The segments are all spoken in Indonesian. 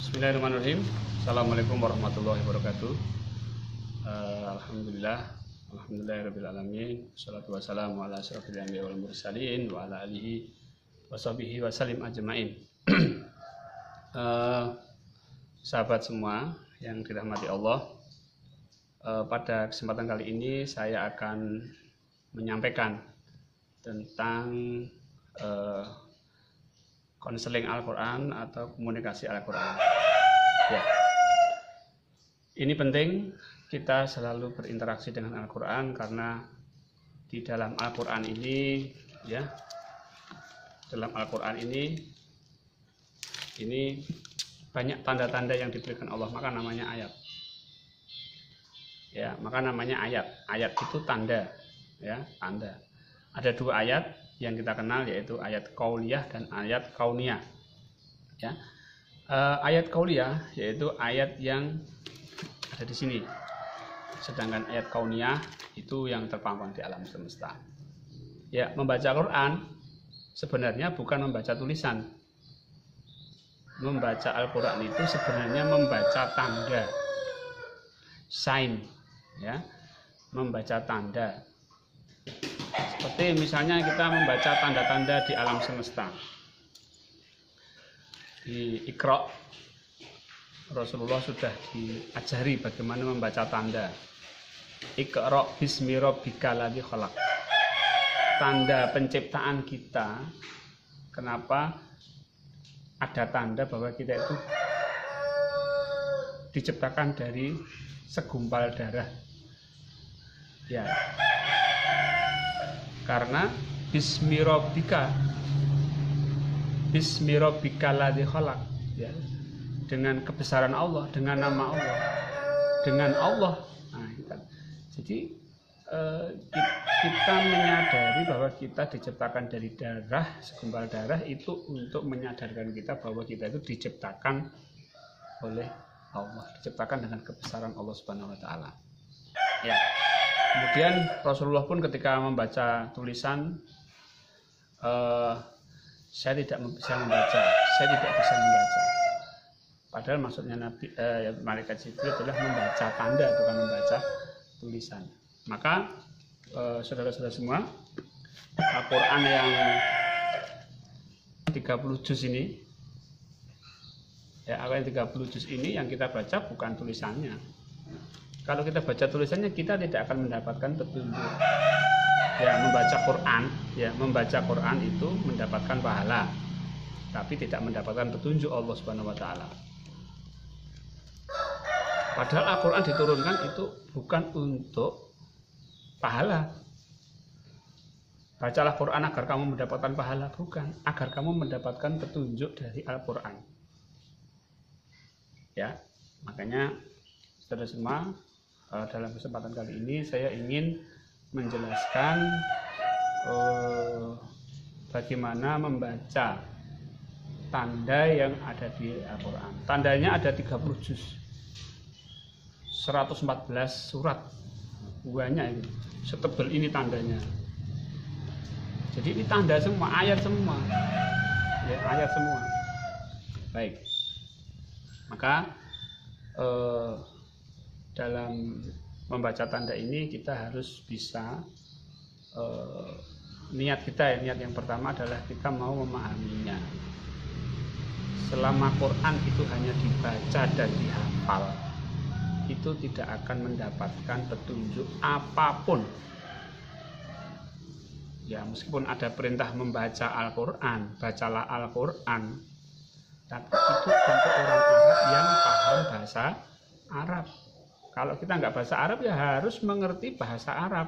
Bismillahirrahmanirrahim. Assalamualaikum warahmatullahi wabarakatuh. Alhamdulillahirabbil alamin. Wassalatu wassalamu ala asyrofil anbiya'i wal mursalin wa ala alihi washabihi wasallim ajmain. Sahabat semua yang dirahmati Allah, pada kesempatan kali ini saya akan menyampaikan tentang konseling Al-Quran atau komunikasi Al-Quran. Ya. Ini penting kita selalu berinteraksi dengan Al-Quran, karena di dalam Al-Quran ini, ya, dalam Al-Quran ini banyak tanda-tanda yang diberikan Allah, maka namanya ayat. Ya, maka namanya ayat. Ayat itu tanda, ya, tanda. Ada dua ayat yang kita kenal, yaitu ayat qauliyah dan ayat kauniyah. Ya. Ayat qauliyah yaitu ayat yang ada di sini. Sedangkan ayat kauniyah itu yang terpampang di alam semesta. Ya, membaca Quran sebenarnya bukan membaca tulisan. Membaca Al-Quran itu sebenarnya membaca tanda, sign, ya, membaca tanda. Seperti misalnya kita membaca tanda-tanda di alam semesta. Di Iqra, Rasulullah sudah diajari bagaimana membaca tanda. Iqra bismi rabbikal ladzi khalaq. Tanda penciptaan kita. Kenapa ada tanda bahwa kita itu diciptakan dari segumpal darah? Ya. Karena bismi rabbika ladzi khalaq, ya, dengan kebesaran Allah, dengan nama Allah, dengan Allah. Nah, jadi kita menyadari bahwa kita diciptakan dari darah, segumpal darah, itu untuk menyadarkan kita bahwa kita itu diciptakan oleh Allah, diciptakan dengan kebesaran Allah Subhanahu wa taala. Ya. Kemudian Rasulullah pun ketika membaca tulisan, saya tidak bisa membaca. Padahal maksudnya malaikat Jibril adalah membaca tanda, bukan membaca tulisan. Maka saudara-saudara semua, Al-Quran yang 30 juz ini, ya, Al-Quran 30 juz ini yang kita baca bukan tulisannya. Kalau kita baca tulisannya, kita tidak akan mendapatkan petunjuk. Ya, membaca Quran itu mendapatkan pahala, tapi tidak mendapatkan petunjuk Allah Subhanahu wa taala. Padahal Al-Quran diturunkan itu bukan untuk pahala. Bacalah Quran agar kamu mendapatkan pahala, bukan, agar kamu mendapatkan petunjuk dari Al-Quran. Ya, makanya saudara semua, dalam kesempatan kali ini saya ingin menjelaskan bagaimana membaca tanda yang ada di Al-Quran. Tandanya ada 30 juz, 114 surat, banyak ini, setebal ini tandanya. Jadi ini tanda semua, ayat semua, ya, ayat semua. Baik, maka dalam membaca tanda ini kita harus bisa, niat yang pertama adalah kita mau memahaminya. Selama Quran itu hanya dibaca dan dihafal, itu tidak akan mendapatkan petunjuk apapun. Ya, meskipun ada perintah membaca Al-Quran, bacalah Al-Quran, tapi itu untuk orang Arab yang paham bahasa Arab. Kalau kita nggak bahasa Arab, ya harus mengerti bahasa Arab,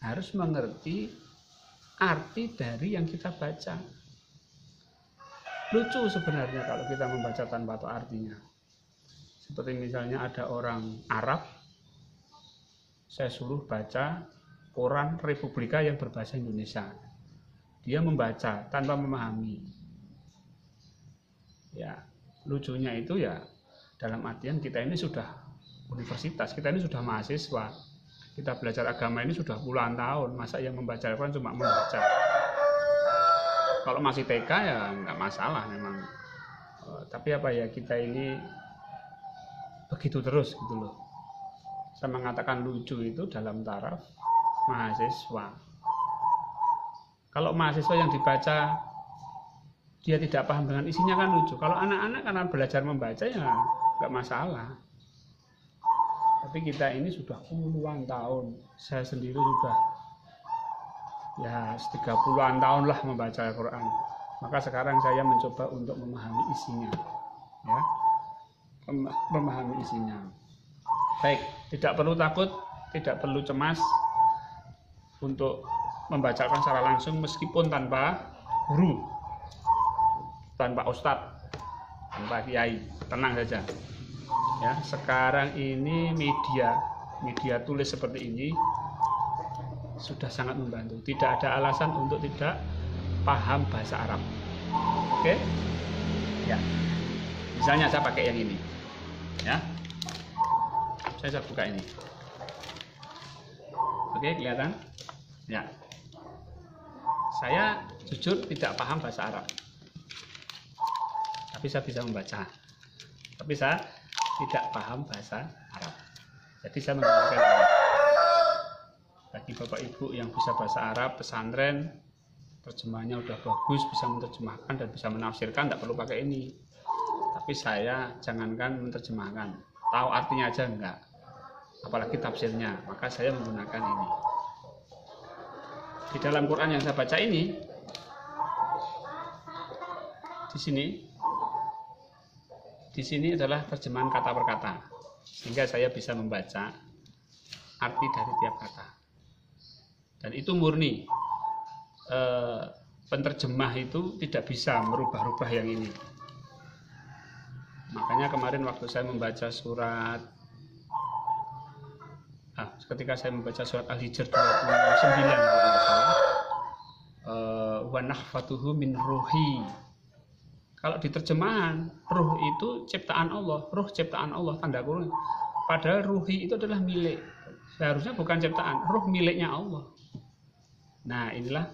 harus mengerti arti dari yang kita baca. Lucu sebenarnya kalau kita membaca tanpa tahu artinya. Seperti misalnya ada orang Arab, saya suruh baca koran Republika yang berbahasa Indonesia, dia membaca tanpa memahami. Ya, lucunya itu ya, dalam artian kita ini sudah universitas, kita ini sudah mahasiswa, kita belajar agama ini sudah puluhan tahun, masa yang membaca Al-Quran cuma membaca. Kalau masih TK ya nggak masalah memang. Tapi apa ya, kita ini begitu terus gitu loh. Saya mengatakan lucu itu dalam taraf mahasiswa. Kalau mahasiswa yang dibaca dia tidak paham dengan isinya kan lucu. Kalau anak-anak karena belajar membaca ya nggak masalah. Tapi kita ini sudah puluhan tahun. Saya sendiri sudah ya 30-an tahun lah membaca Al-Quran. Maka sekarang saya mencoba untuk memahami isinya, ya, memahami isinya. Baik, tidak perlu takut, tidak perlu cemas untuk membacakan secara langsung meskipun tanpa guru, tanpa ustadz, tanpa kiai. Tenang saja. Ya, sekarang ini media tulis seperti ini sudah sangat membantu. Tidak ada alasan untuk tidak paham bahasa Arab. Oke? Ya. Misalnya saya pakai yang ini. Ya. Saya buka ini. Oke, kelihatan? Ya. Saya jujur tidak paham bahasa Arab. Tapi saya bisa membaca. Tapi saya tidak paham bahasa Arab. Jadi saya menggunakan ini. Bagi Bapak Ibu yang bisa bahasa Arab, pesantren, terjemahannya udah bagus, bisa menerjemahkan dan bisa menafsirkan, tidak perlu pakai ini. Tapi saya jangankan menerjemahkan, tahu artinya aja enggak, apalagi tafsirnya, maka saya menggunakan ini. Di dalam Quran yang saya baca ini, di sini adalah terjemahan kata per kata, sehingga saya bisa membaca arti dari tiap kata. Dan itu murni. Penterjemah itu tidak bisa merubah-rubah yang ini. Makanya kemarin waktu saya membaca ketika saya membaca surat Al-Hijr 29, wa nahfatuhu min ruhi. Kalau di terjemahan, ruh itu ciptaan Allah, ruh ciptaan Allah, tanda kurung. Padahal ruhi itu adalah milik. Seharusnya bukan ciptaan, ruh miliknya Allah. Nah, inilah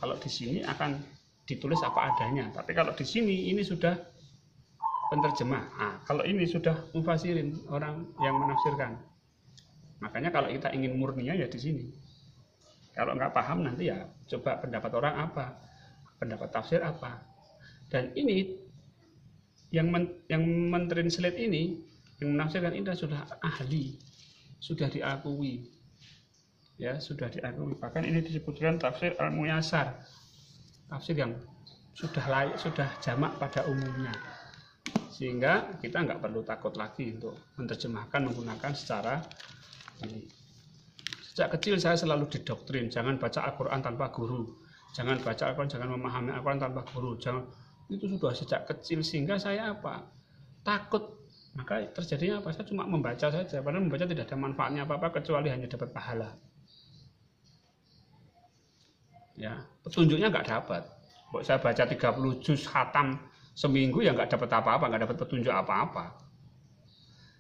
kalau di sini akan ditulis apa adanya. Tapi kalau di sini ini sudah penterjemah. Nah, kalau ini sudah mufasirin, orang yang menafsirkan. Makanya kalau kita ingin murninya ya di sini. Kalau nggak paham nanti ya coba pendapat orang apa, pendapat tafsir apa. Dan ini yang mentranslate ini, yang menafsirkan ini sudah ahli, sudah diakui, ya sudah diakui. Bahkan ini disebutkan tafsir Al-Muyassar, tafsir yang sudah layak, sudah jamak pada umumnya, sehingga kita nggak perlu takut lagi untuk menerjemahkan menggunakan secara ini. Sejak kecil saya selalu didoktrin, jangan baca Al-Quran tanpa guru, jangan baca Al-Quran, jangan memahami Al-Quran tanpa guru, jangan. Itu sudah sejak kecil, sehingga saya takut. Maka terjadinya apa? Saya cuma membaca saja, padahal membaca tidak ada manfaatnya apa-apa kecuali hanya dapat pahala. Ya, petunjuknya nggak dapat. Saya baca 30 juz khatam seminggu ya nggak dapat apa-apa, nggak dapat petunjuk apa-apa.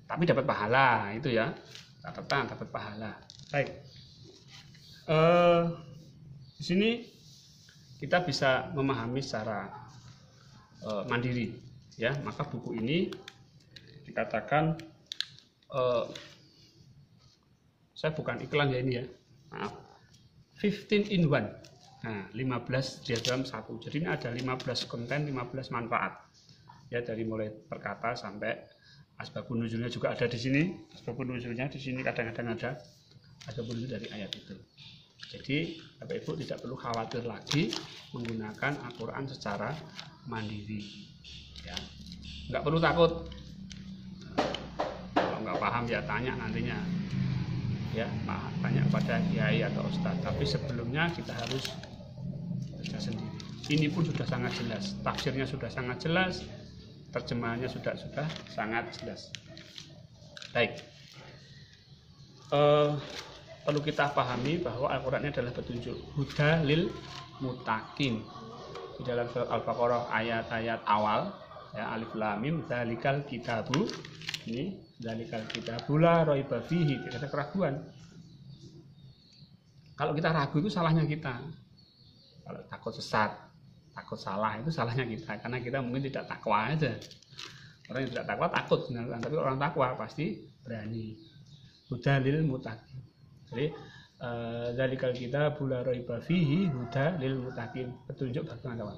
Tapi dapat pahala, itu ya. Catatan, dapat pahala. Baik. Di sini kita bisa memahami secara mandiri, ya. Maka buku ini dikatakan saya bukan iklan ya ini ya, maaf, 15 in 1. Nah, 15 di dalam satu. Jadi ini ada 15 konten, 15 manfaat. Ya, dari mulai perkata sampai asbabun nuzulnya juga ada di sini. Asbabun nuzulnya di sini kadang-kadang ada asbabun nuzul dari ayat itu. Jadi Bapak Ibu tidak perlu khawatir lagi menggunakan Al-Quran secara mandiri, ya. Nggak perlu takut. Kalau nggak paham ya tanya nantinya, ya, tanya kepada kiai atau ustadz. Tapi sebelumnya kita harus baca sendiri. Ini pun sudah sangat jelas, tafsirnya sudah sangat jelas, terjemahannya sudah sangat jelas. Baik. Perlu kita pahami bahwa Al-Quran ini adalah petunjuk, huda lil muttaqin. Di dalam surat Al-Baqarah ayat-ayat awal, ya, alif lam mim dzalikal kitabu, ini dzalikal kitabu la raiba fihi, tidak ada keraguan. Kalau kita ragu itu salahnya kita. Kalau takut sesat, takut salah itu salahnya kita, karena kita mungkin tidak takwa aja. Orang yang tidak takwa takut, tapi orang takwa pasti berani. Huda lil muttaqin. Jadi zalikal kitabul la raiba fihi huda lil muttaqin, petunjuk bagi orang takwa.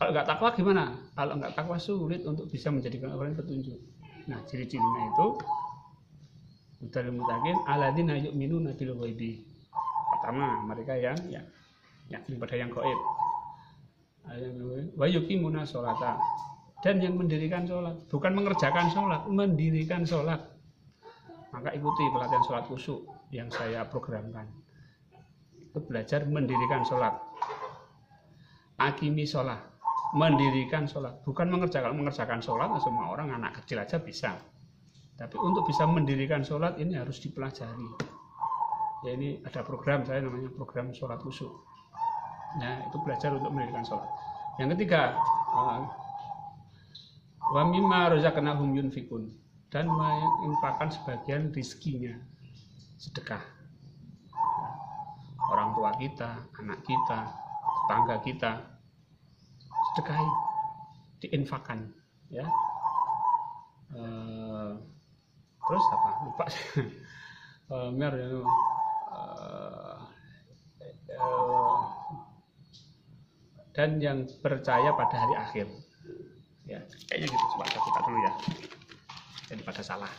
Kalau nggak takwa gimana? Kalau nggak takwa sulit untuk bisa menjadikan orang petunjuk. Nah, ciri-cirinya itu huda lil muttaqin alladzina yu'minuna bil ghaibi. Pertama, mereka yang yakin pada yang gaib. Wa yuqimuna sholata, dan yang mendirikan sholat, bukan mengerjakan sholat, mendirikan sholat. Maka ikuti pelatihan sholat khusyuk yang saya programkan. Itu belajar mendirikan sholat. Aqimi sholat, mendirikan sholat, bukan mengerjakan sholat. Semua orang, anak kecil aja bisa. Tapi untuk bisa mendirikan sholat ini harus dipelajari. Ya, ini ada program saya namanya program sholat khusyuk. Nah, itu belajar untuk mendirikan sholat. Yang ketiga, wa mimma razaqnahum yunfikun, dan menginfakkan sebagian rizkinya, sedekah. Orang tua kita, anak kita, tetangga kita, sedekahi, diinfakkan, ya. Terus apa? Lupa. Dan yang percaya pada hari akhir, ya kayaknya gitu. Coba kita buka dulu ya, jadi pada salah.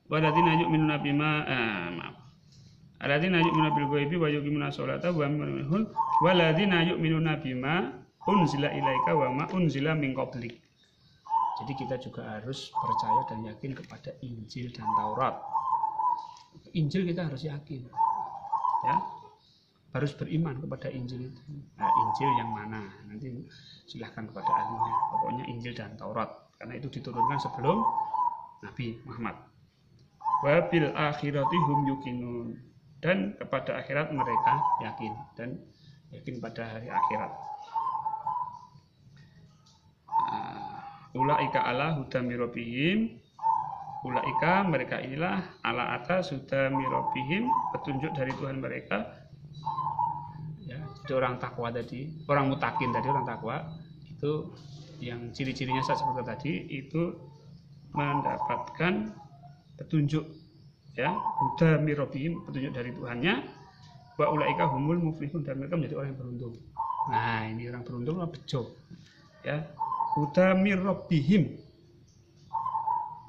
Walladzina yu'minuna bima alladzina yu'minuna bil ghaibi wa yuqimuna sholata wa mimma razaqnahum walladzina yu'minuna bima unzila ilaika wa ma unzila min qablik. Jadi kita juga harus percaya dan yakin kepada Injil dan Taurat. Injil kita harus yakin, ya. Harus beriman kepada Injil itu. Nah, Injil yang mana? Nanti silahkan kepada ahlinya. Pokoknya Injil dan Taurat, karena itu diturunkan sebelum Nabi Muhammad. Wa bil akhirati hum yuqinun, dan kepada akhirat mereka yakin, dan yakin pada hari akhirat. Ulaika ala hudam mirobihim, ulaika mereka inilah ala atas hudam mirobihim, petunjuk dari Tuhan mereka. Ya, jadi orang takwa tadi, orang mutakin tadi, orang takwa itu yang ciri-cirinya saya seperti tadi, itu mendapatkan petunjuk, ya, huda mirobihim, petunjuk dari Tuhannya. Wa ulaika humul muflihun, dan mereka menjadi orang yang beruntung. Nah, ini orang beruntung, orang bejo, ya. Huda mirobihim,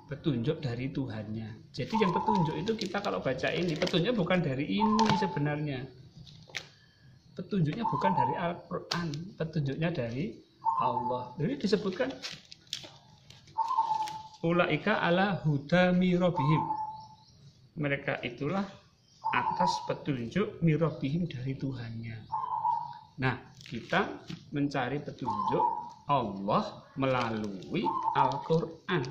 petunjuk dari Tuhannya. Jadi yang petunjuk itu kita kalau baca ini, petunjuknya bukan dari ini sebenarnya. Petunjuknya bukan dari Al-Quran, petunjuknya dari Allah. Jadi disebutkan ulaika ala huda mirobihim, mereka itulah atas petunjuk mirobihim dari Tuhannya. Nah, kita mencari petunjuk Allah melalui Al-Quran.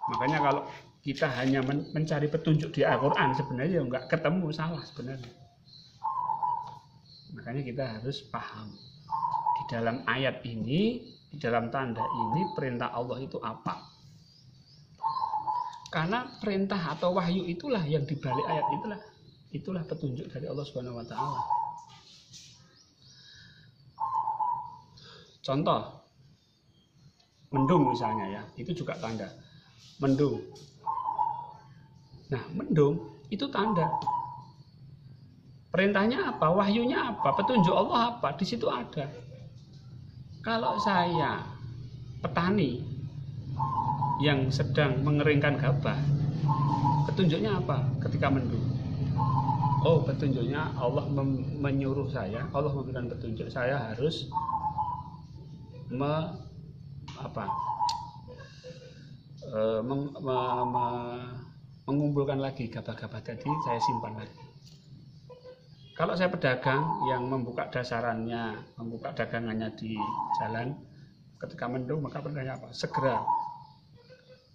Makanya kalau kita hanya mencari petunjuk di Al-Quran, sebenarnya nggak ketemu, salah sebenarnya. Makanya kita harus paham di dalam ayat ini, di dalam tanda ini, perintah Allah itu apa. Karena perintah atau wahyu itulah yang dibalik ayat itulah petunjuk dari Allah Subhanahu wa Ta'ala. Contoh, mendung misalnya, ya, itu juga tanda. Mendung. Nah, mendung itu tanda. Perintahnya apa? Wahyunya apa? Petunjuk Allah apa? Di situ ada. Kalau saya petani yang sedang mengeringkan gabah, petunjuknya apa ketika mendung? Oh, petunjuknya Allah menyuruh saya, Allah memberikan petunjuk, saya harus mengumpulkan lagi gabah-gabah tadi, saya simpan lagi. Kalau saya pedagang yang membuka dasarannya, membuka dagangannya di jalan, ketika mendung, maka perintahnya apa? Segera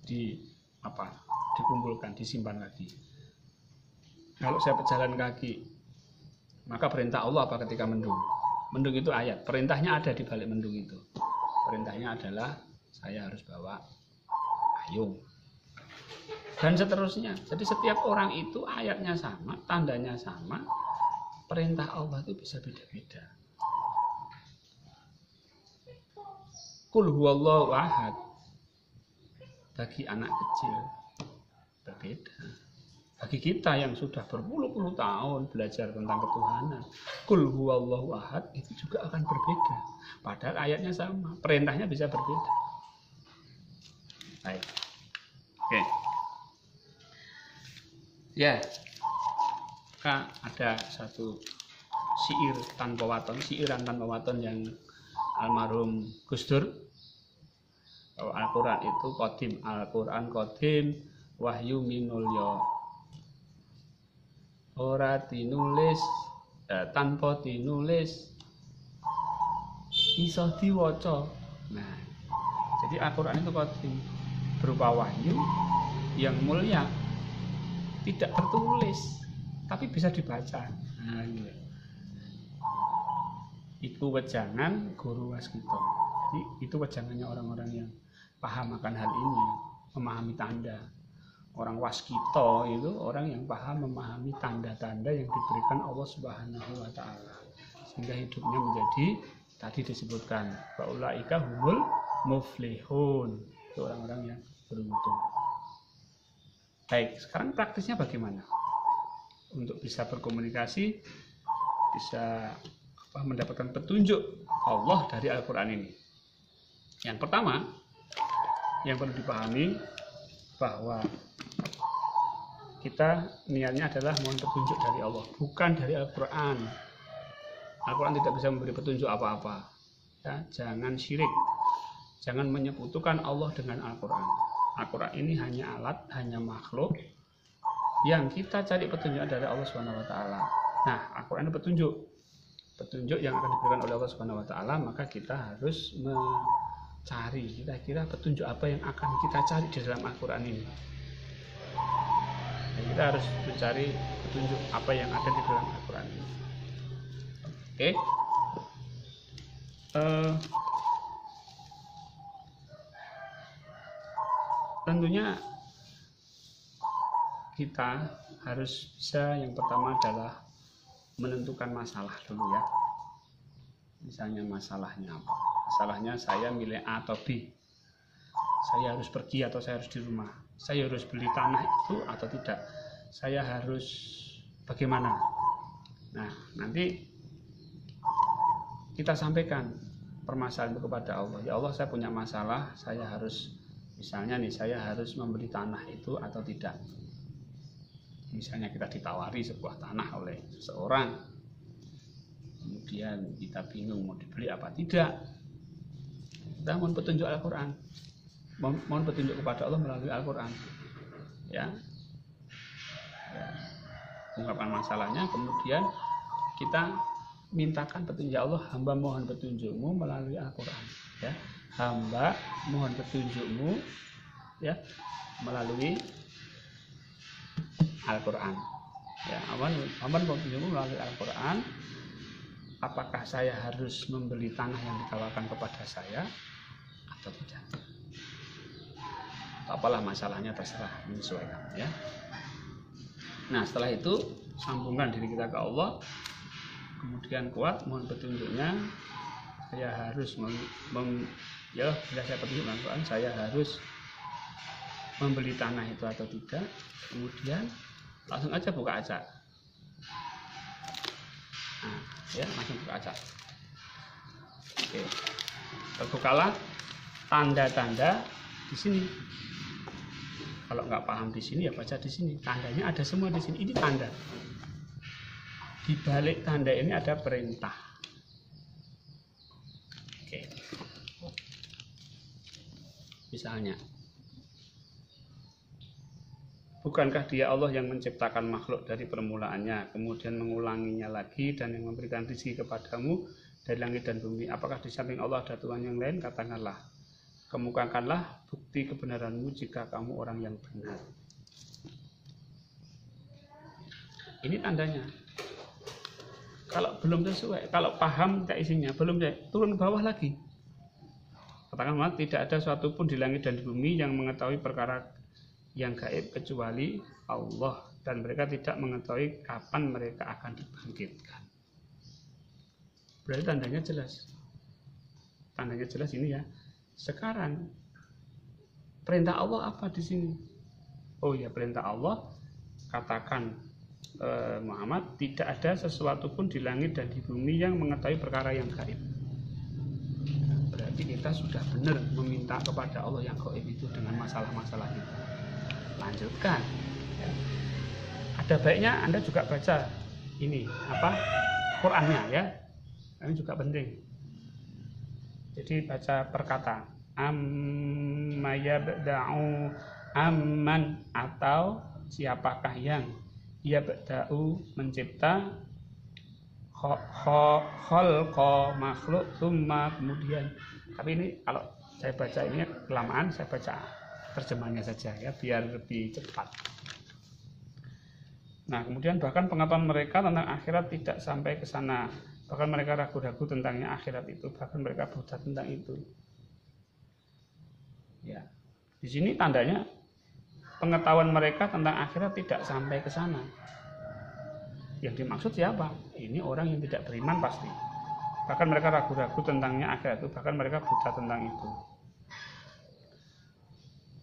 dikumpulkan, disimpan lagi. Kalau saya berjalan kaki, maka perintah Allah apa ketika mendung? Mendung itu ayat, perintahnya ada di balik mendung itu. Perintahnya adalah saya harus bawa payung. Dan seterusnya. Jadi setiap orang itu ayatnya sama, tandanya sama, perintah Allah itu bisa beda-beda. Qul huwallahu ahad bagi anak kecil berbeda. Bagi kita yang sudah berpuluh-puluh tahun belajar tentang ketuhanan, Qul huwallahu ahad itu juga akan berbeda. Padahal ayatnya sama, perintahnya bisa berbeda. Baik. Oke. Ya. Maka ada satu siiran tanpa waton yang almarhum Gus Dur. Al-Quran itu qadim, Al-Quran qadim, wahyu minulya. Ora tinulis, tanpa tinulis, iso diwaca. Nah, jadi Al-Quran itu qadim, berupa wahyu yang mulia, tidak tertulis, tapi bisa dibaca. Nah, gitu. Itu wejangan guru waskita. Jadi itu wejangannya orang-orang yang paham akan hal ini, memahami tanda. Orang waskita itu orang yang paham memahami tanda-tanda yang diberikan Allah Subhanahu wa taala. Sehingga hidupnya menjadi tadi disebutkan faulaika humul muflihun. Itu orang-orang yang beruntung. Baik, sekarang praktisnya bagaimana? Untuk bisa berkomunikasi, bisa mendapatkan petunjuk Allah dari Al-Quran ini. Yang pertama, yang perlu dipahami bahwa kita niatnya adalah mohon petunjuk dari Allah, bukan dari Al-Quran. Al-Quran tidak bisa memberi petunjuk apa-apa. Ya, jangan syirik, jangan menyekutukan Allah dengan Al-Quran. Al-Quran ini hanya alat, hanya makhluk yang kita cari petunjuk dari Allah Subhanahu wa taala. Nah, Al-Quran itu petunjuk yang akan diberikan oleh Allah Subhanahu wa taala, maka kita harus mencari kira-kira petunjuk apa yang akan kita cari di dalam Al-Quran ini. Dan kita harus mencari petunjuk apa yang ada di dalam Al-Quran ini. Oke. Tentunya kita harus bisa, yang pertama adalah menentukan masalah dulu ya. Misalnya masalahnya apa? Masalahnya saya milih A atau B. Saya harus pergi atau saya harus di rumah. Saya harus beli tanah itu atau tidak. Saya harus bagaimana? Nah, nanti kita sampaikan permasalahan itu kepada Allah. Ya Allah, saya punya masalah, saya harus, misalnya nih, saya harus membeli tanah itu atau tidak. Misalnya kita ditawari sebuah tanah oleh seseorang, kemudian kita bingung mau dibeli apa tidak. Kita mohon petunjuk Al-Quran, mohon petunjuk kepada Allah melalui Al-Quran. Ya, ungkapan masalahnya, kemudian kita mintakan petunjuk Allah. Hamba mohon petunjukmu melalui Al-Quran. Ya, hamba mohon petunjukmu ya melalui Al-Quran. Ya, hamba mohon petunjukmu melalui Al-Quran. Apakah saya harus membeli tanah yang ditawarkan kepada saya atau tidak? Apalah masalahnya, terserah, menyesuaikan ya. Nah, setelah itu sambungkan diri kita ke Allah, kemudian kuat mohon petunjuknya. Saya harus bila saya petunjuk Al-Quran, saya harus membeli tanah itu atau tidak. Kemudian langsung aja buka aja. Nah, ya, langsung buka aja. Oke. Terbukalah tanda-tanda di sini. Kalau nggak paham di sini ya baca di sini. Tandanya ada semua di sini. Ini tanda. Di balik tanda ini ada perintah. Oke. Misalnya, bukankah Dia Allah yang menciptakan makhluk dari permulaannya, kemudian mengulanginya lagi, dan yang memberikan rezeki kepadamu dari langit dan bumi? Apakah di samping Allah ada Tuhan yang lain? Katakanlah, kemukakanlah bukti kebenaranmu jika kamu orang yang benar. Ini tandanya. Kalau belum sesuai, kalau paham tidak isinya, belum turun ke bawah lagi. Katakanlah, tidak ada suatu pun di langit dan di bumi yang mengetahui perkara yang gaib kecuali Allah dan mereka tidak mengetahui kapan mereka akan dibangkitkan. Berarti tandanya jelas. Tandanya jelas ini ya. Sekarang perintah Allah apa di sini? Oh ya, perintah Allah, katakan Muhammad, tidak ada sesuatu pun di langit dan di bumi yang mengetahui perkara yang gaib. Berarti kita sudah benar meminta kepada Allah yang gaib itu dengan masalah-masalah itu. Lanjutkan. Ada baiknya Anda juga baca ini Qur'annya ya. Ini juga penting. Jadi baca perkataan amma yabda'u amman, atau siapakah yang yabda'u mencipta khalqa makhluk tsumma kemudian. Tapi ini kalau saya baca ini kelamaan, saya baca terjemahnya saja ya biar lebih cepat. Nah, kemudian bahkan pengetahuan mereka tentang akhirat tidak sampai ke sana. Bahkan mereka ragu-ragu tentangnya akhirat itu, bahkan mereka buta tentang itu. Ya. Di sini tandanya pengetahuan mereka tentang akhirat tidak sampai ke sana. Yang dimaksud siapa? Ini orang yang tidak beriman pasti. Bahkan mereka ragu-ragu tentangnya akhirat itu, bahkan mereka buta tentang itu.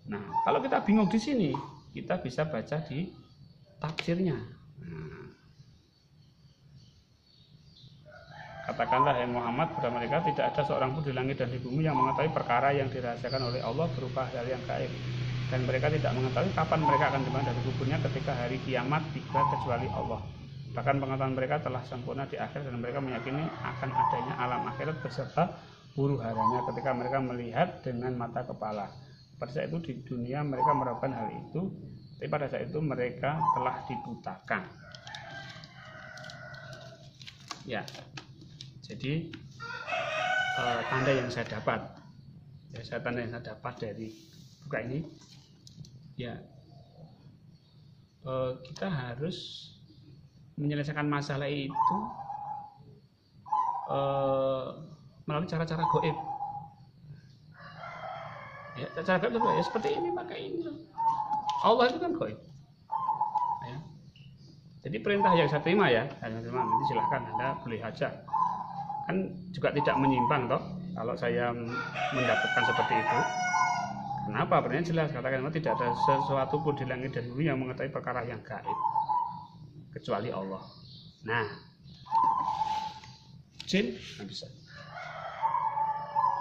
Nah, kalau kita bingung di sini, kita bisa baca di tafsirnya. Nah, katakanlah hai Muhammad, kepada mereka tidak ada seorang pun di langit dan di bumi yang mengetahui perkara yang dirahasiakan oleh Allah berupa hal yang gaib, dan mereka tidak mengetahui kapan mereka akan dibangun dari kuburnya ketika hari kiamat tiba kecuali Allah. Bahkan pengetahuan mereka telah sempurna di akhir, dan mereka meyakini akan adanya alam akhirat beserta huru-haranya ketika mereka melihat dengan mata kepala. Pada saat itu di dunia mereka melakukan hal itu, tapi pada saat itu mereka telah dibutakan. Ya, jadi tanda yang saya dapat, tanda yang saya dapat dari buka ini, ya kita harus menyelesaikan masalah itu melalui cara-cara gaib. Ya, cara gaib itu ya seperti ini, pakai ini. Allah itu kan gaib. Ya. Jadi perintah yang saya terima ya, nanti silahkan Anda boleh aja. Kan juga tidak menyimpang toh kalau saya mendapatkan seperti itu. Kenapa? Pertanyaan jelas, katakan tidak ada sesuatu pun di langit dan bumi yang mengetahui perkara yang gaib kecuali Allah. Nah, jin nggak bisa,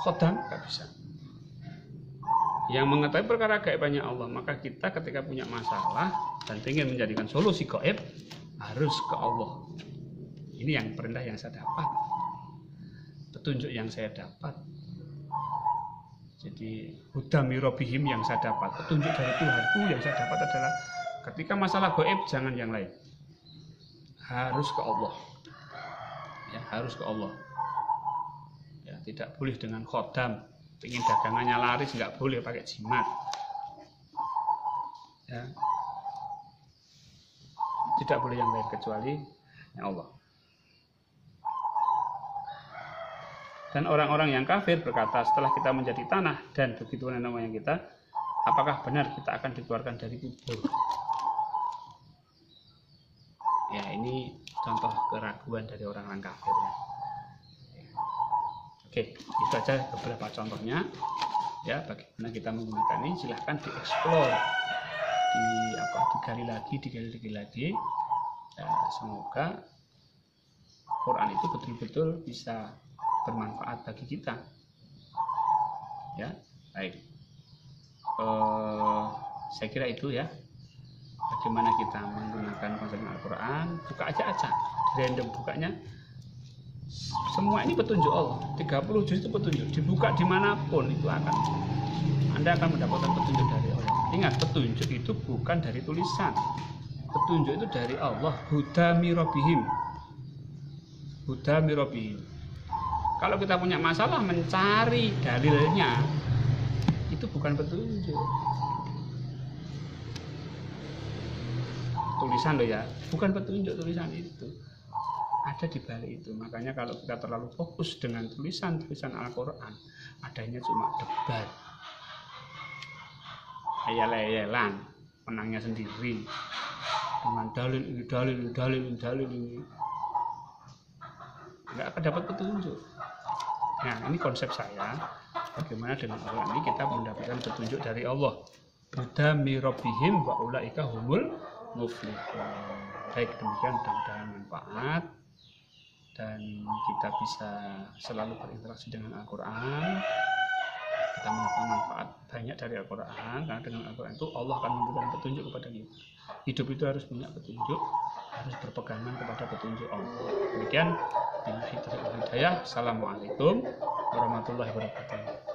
khodam nggak bisa. Yang mengetahui perkara gaib hanya Allah. Maka kita ketika punya masalah dan ingin menjadikan solusi gaib, harus ke Allah. Ini yang perintah yang saya dapat, petunjuk yang saya dapat. Jadi hudami robihim yang saya dapat, petunjuk dari Tuhanku yang saya dapat adalah ketika masalah gaib jangan yang lain, harus ke Allah. Ya, harus ke Allah. Ya, tidak boleh dengan khodam. Ingin dagangannya laris nggak boleh pakai jimat. Ya. Tidak boleh yang lain kecuali ya Allah. Dan orang-orang yang kafir berkata setelah kita menjadi tanah dan begitu nenek moyang kita, apakah benar kita akan dikeluarkan dari kubur? Ya, ini contoh keraguan dari orang-orang kafir. Oke, itu aja beberapa contohnya. Ya, bagaimana kita menggunakan ini silahkan dieksplor, digali lagi. Ya, semoga Quran itu betul-betul bisa bermanfaat bagi kita. Ya, baik. Saya kira itu ya. Bagaimana kita menggunakan konsep Al-Quran? Buka aja, random bukanya. Semua ini petunjuk Allah. 30 juz itu petunjuk. Dibuka dimanapun itu Anda akan mendapatkan petunjuk dari Allah. Ingat, petunjuk itu bukan dari tulisan. Petunjuk itu dari Allah. Hudami robihim. Kalau kita punya masalah mencari dalilnya, itu bukan petunjuk. Tulisan loh ya, bukan petunjuk tulisan itu. Ada di balik itu. Makanya kalau kita terlalu fokus dengan tulisan Al-Quran, adanya cuma debat, ayal-ayalan, menangnya sendiri. dengan dalil ini, nggak akan dapat petunjuk. Nah, ini konsep saya. Bagaimana dengan Al-Quran ini kita mendapatkan petunjuk dari Allah. Huda mirobihim wa ulaika humul muflihun. Baik, demikian mudah-mudahan manfaat dan kita bisa selalu berinteraksi dengan Al-Quran. Kita mendapat manfaat banyak dari Al-Quran, karena dengan Al-Quran itu Allah akan memberikan petunjuk kepada kita. Hidup itu harus punya petunjuk, harus berpegangan kepada petunjuk Allah. Demikian, billahi taufiq wal hidayah. Assalamualaikum warahmatullahi wabarakatuh.